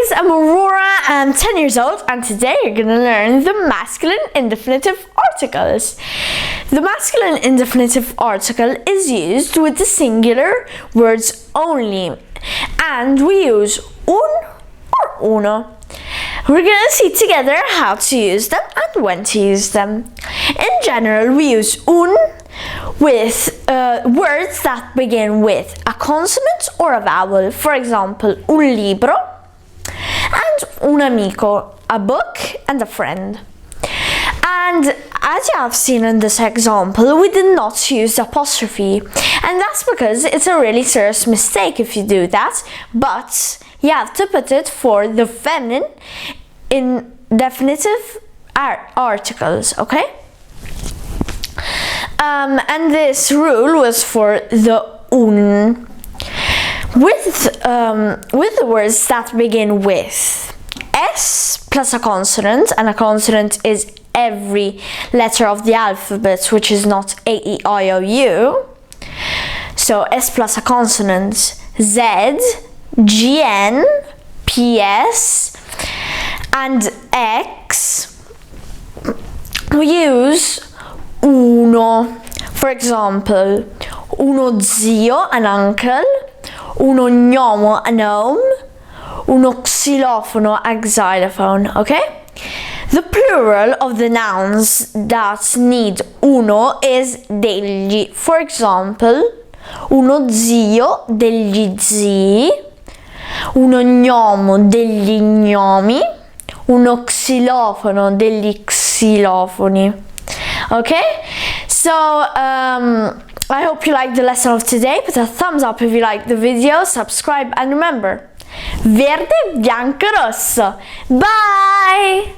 guys, I'm Aurora, I'm 10 years old, and today you're gonna learn the masculine indefinitive articles. The masculine indefinitive article is used with the singular words only, and we use un or uno. We're gonna see together how to use them and when to use them. In general, we use un with words that begin with a consonant or a vowel. For example, un libro and un amico, a book and a friend. And as you have seen in this example, we did not use the apostrophe, and that's because it's a really serious mistake if you do that, but you have to put it for the feminine indefinitive articles, okay? And this rule was for the un. With the words that begin with S plus a consonant, and a consonant is every letter of the alphabet which is not A, E, I, O, U. So S plus a consonant, Z, G, N, P, S, and X, we use uno. For example, uno zio, an uncle, uno gnomo, a gnome, uno xilofono, a xylophone, okay? The plural of the nouns that need uno is degli. For example, uno zio, degli zii, uno gnomo, degli gnomi, uno xilofono, degli xilofoni. Okay? So, I hope you liked the lesson of today. Put a thumbs up if you liked the video, subscribe, and remember, verde, bianco, rosso. Bye!